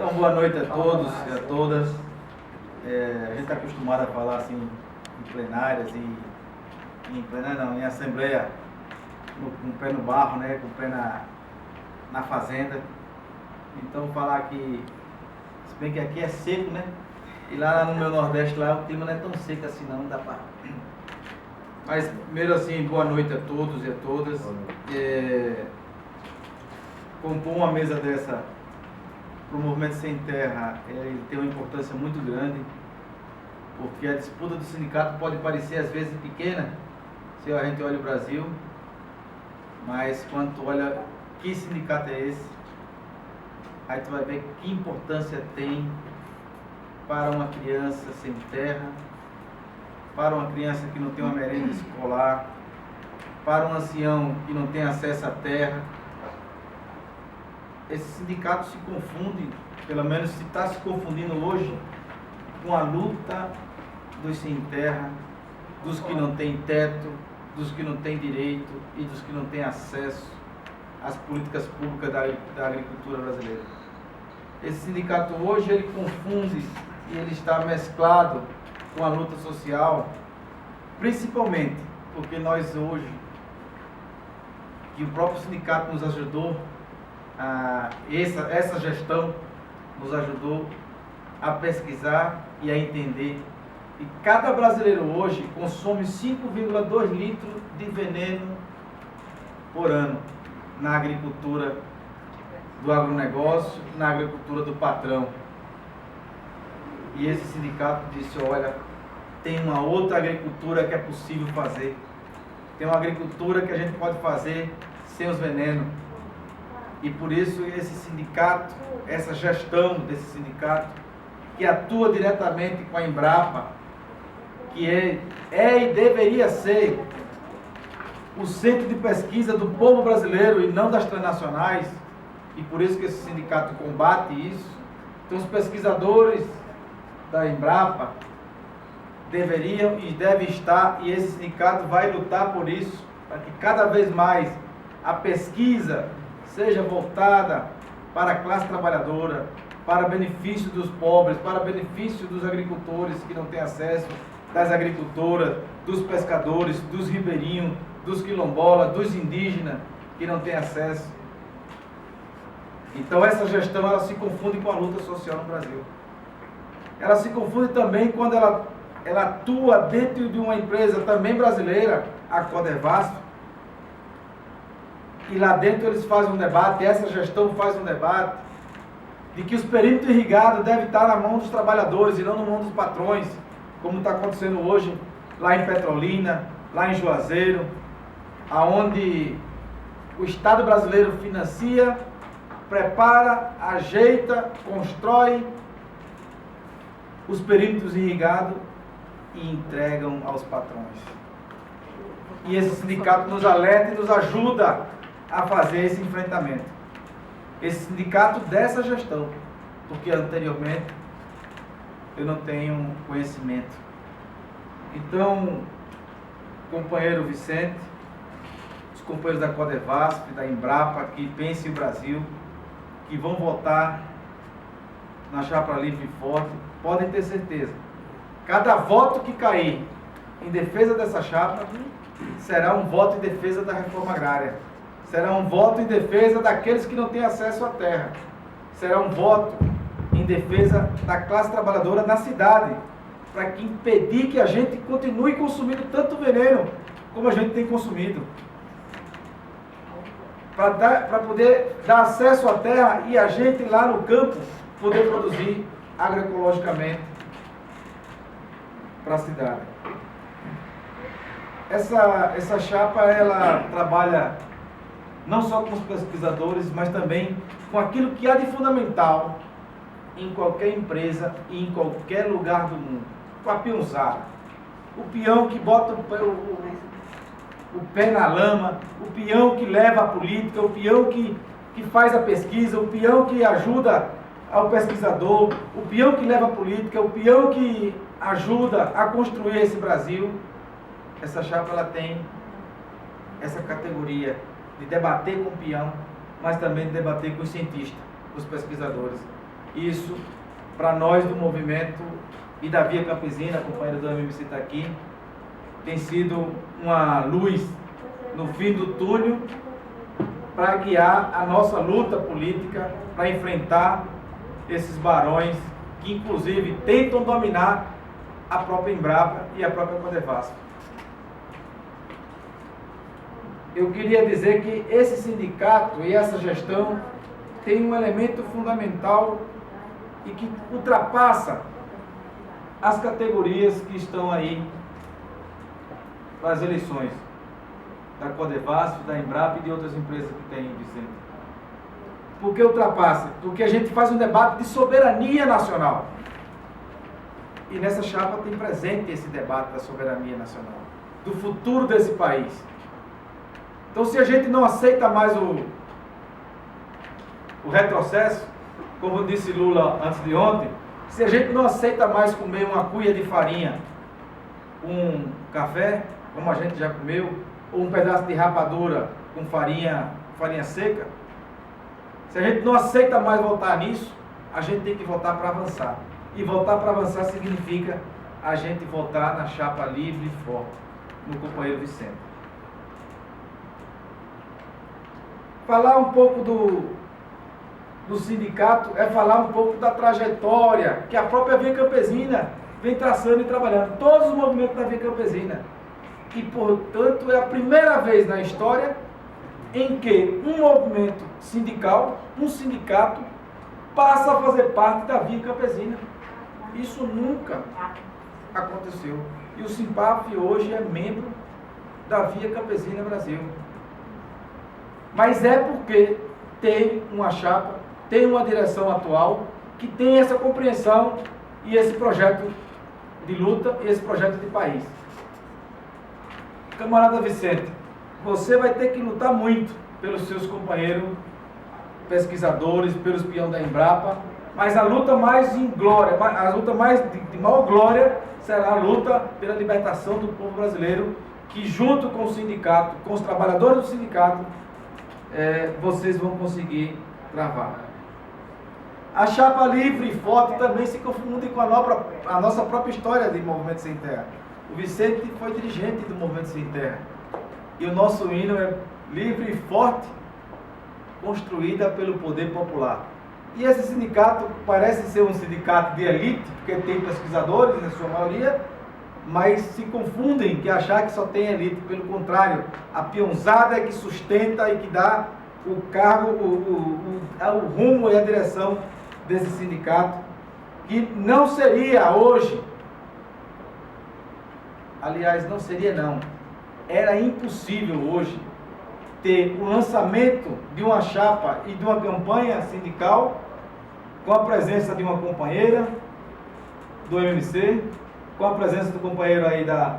Então, boa noite a todos e a todas. A gente está acostumado a falar assim em plenárias em assembleia, com o pé no barro, né, com o pé na fazenda. Então, falar que, se bem que aqui é seco, né, e lá no meu Nordeste, lá o clima não é tão seco assim não dá para... Mas, primeiro assim, boa noite a todos e a todas. Compor uma mesa dessa para o Movimento Sem Terra, ele tem uma importância muito grande, porque a disputa do sindicato pode parecer às vezes pequena, se a gente olha o Brasil, mas quando tu olha que sindicato é esse, aí tu vai ver que importância tem para uma criança sem terra, para uma criança que não tem uma merenda escolar, para um ancião que não tem acesso à terra. Esse sindicato se confunde, pelo menos se está se confundindo hoje, com a luta dos sem terra, dos que não têm teto, dos que não têm direito e dos que não têm acesso às políticas públicas da agricultura brasileira. Esse sindicato hoje ele confunde e ele está mesclado com a luta social, principalmente porque nós hoje, que o próprio sindicato nos ajudou, essa gestão nos ajudou a pesquisar e a entender que cada brasileiro hoje consome 5,2 litros de veneno por ano na agricultura do agronegócio, na agricultura do patrão. E esse sindicato disse, olha, tem uma outra agricultura que é possível fazer. Tem uma agricultura que a gente pode fazer sem os venenos. E por isso esse sindicato, essa gestão desse sindicato, que atua diretamente com a Embrapa, que é e deveria ser o centro de pesquisa do povo brasileiro e não das transnacionais, e por isso que esse sindicato combate isso. Então os pesquisadores da Embrapa deveriam e devem estar, e esse sindicato vai lutar por isso, para que cada vez mais a pesquisa seja voltada para a classe trabalhadora, para benefício dos pobres, para benefício dos agricultores que não têm acesso, das agricultoras, dos pescadores, dos ribeirinhos, dos quilombolas, dos indígenas que não têm acesso. Então essa gestão ela se confunde com a luta social no Brasil. Ela se confunde também quando ela atua dentro de uma empresa também brasileira, a Codevasf, e lá dentro eles fazem um debate, essa gestão faz um debate, de que os perímetros irrigados devem estar na mão dos trabalhadores e não na mão dos patrões, como está acontecendo hoje lá em Petrolina, lá em Juazeiro, aonde o Estado brasileiro financia, prepara, ajeita, constrói os perímetros irrigados e entregam aos patrões. E esse sindicato nos alerta e nos ajuda a fazer esse enfrentamento. Esse sindicato dessa gestão, porque anteriormente eu não tenho conhecimento. Então, companheiro Vicente, os companheiros da Codevasf, da Embrapa, que pensem o Brasil, que vão votar na chapa livre e forte, podem ter certeza. Cada voto que cair em defesa dessa chapa será um voto em defesa da reforma agrária. Será um voto em defesa daqueles que não têm acesso à terra. Será um voto em defesa da classe trabalhadora na cidade, para que impedir que a gente continue consumindo tanto veneno como a gente tem consumido. Para poder dar acesso à terra e a gente lá no campo poder produzir agroecologicamente para a cidade. Essa chapa, ela trabalha não só com os pesquisadores, mas também com aquilo que há de fundamental em qualquer empresa e em qualquer lugar do mundo. Com a peãozada. O peão que bota o pé na lama, o peão que leva a política, o peão que faz a pesquisa, o peão que ajuda ao pesquisador, o peão que leva a política, o peão que ajuda a construir esse Brasil. Essa chapa ela tem essa categoria de debater com o peão, mas também de debater com os cientistas, com os pesquisadores. Isso, para nós do movimento e da Via Campesina, a companheira do MMC está aqui, tem sido uma luz no fim do túnel para guiar a nossa luta política, para enfrentar esses barões que inclusive tentam dominar a própria Embrapa e a própria Codevasf. Eu queria dizer que esse sindicato e essa gestão tem um elemento fundamental e que ultrapassa as categorias que estão aí nas eleições da Codevasf, da Embrapa e de outras empresas que tem, Vicente. Por que ultrapassa? Porque a gente faz um debate de soberania nacional. E nessa chapa tem presente esse debate da soberania nacional, do futuro desse país. Então, se a gente não aceita mais o retrocesso, como disse Lula antes de ontem, se a gente não aceita mais comer uma cuia de farinha, um café, como a gente já comeu, ou um pedaço de rapadura com farinha seca, se a gente não aceita mais votar nisso, a gente tem que votar para avançar. E votar para avançar significa a gente votar na chapa livre e forte, no companheiro Vicente. Falar um pouco do sindicato é falar um pouco da trajetória que a própria Via Campesina vem traçando e trabalhando. Todos os movimentos da Via Campesina. E, portanto, é a primeira vez na história em que um movimento sindical, um sindicato, passa a fazer parte da Via Campesina. Isso nunca aconteceu. E o Simpaf hoje é membro da Via Campesina Brasil. Mas é porque tem uma chapa, tem uma direção atual que tem essa compreensão e esse projeto de luta e esse projeto de país. Camarada Vicente, você vai ter que lutar muito pelos seus companheiros pesquisadores, pelos peões da Embrapa, mas a luta mais em glória, a luta mais de maior glória será a luta pela libertação do povo brasileiro, que junto com o sindicato, com os trabalhadores do sindicato, vocês vão conseguir travar. A chapa livre e forte também se confunde com a nossa própria história de Movimento Sem Terra. O Vicente foi dirigente do Movimento Sem Terra. E o nosso hino é livre e forte, construída pelo poder popular. E esse sindicato parece ser um sindicato de elite, porque tem pesquisadores, na sua maioria, mas se confundem que achar que só tem elite. Pelo contrário, a peãozada é que sustenta e que dá o cargo, o rumo e a direção desse sindicato, que não seria hoje, aliás, não seria não, era impossível hoje ter o lançamento de uma chapa e de uma campanha sindical com a presença de uma companheira do MMC, com a presença do companheiro aí da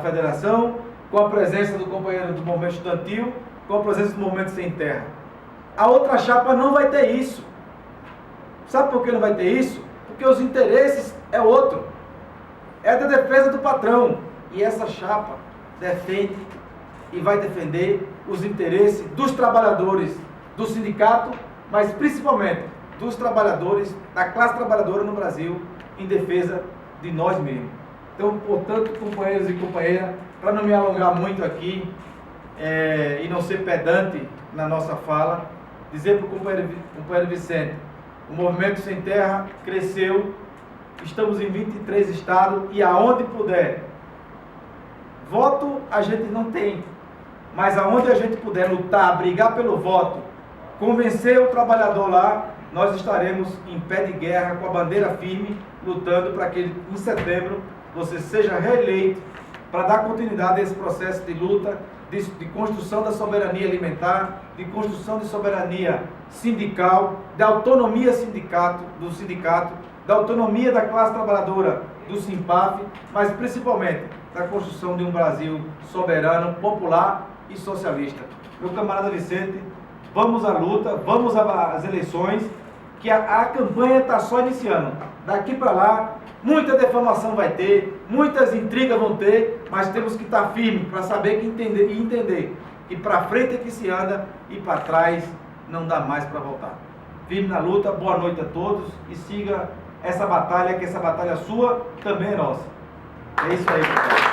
federação, com a presença do companheiro do movimento estudantil, com a presença do movimento Sem Terra. A outra chapa não vai ter isso. Sabe por que não vai ter isso? Porque os interesses é outro. É da defesa do patrão. E essa chapa defende e vai defender os interesses dos trabalhadores do sindicato, mas principalmente dos trabalhadores, da classe trabalhadora no Brasil, em defesa de nós mesmos. Então, portanto, companheiros e companheiras, para não me alongar muito aqui e não ser pedante na nossa fala, dizer para o companheiro Vicente, o Movimento Sem Terra cresceu, estamos em 23 estados e aonde puder. Voto a gente não tem, mas aonde a gente puder lutar, brigar pelo voto, convencer o trabalhador lá, nós estaremos em pé de guerra, com a bandeira firme, lutando para que em setembro você seja reeleito, para dar continuidade a esse processo de luta, de construção da soberania alimentar, de construção de soberania sindical, da autonomia do sindicato, da autonomia da classe trabalhadora do Simpaf, mas principalmente da construção de um Brasil soberano, popular e socialista. Meu camarada Vicente, vamos à luta, vamos às eleições, que a campanha está só iniciando. Daqui para lá, muita defamação vai ter, muitas intrigas vão ter, mas temos que estar firmes para saber que entender que para frente é que se anda e para trás não dá mais para voltar. firme na luta. Boa noite a todos e siga essa batalha, que essa batalha sua também é nossa. É isso aí, pessoal.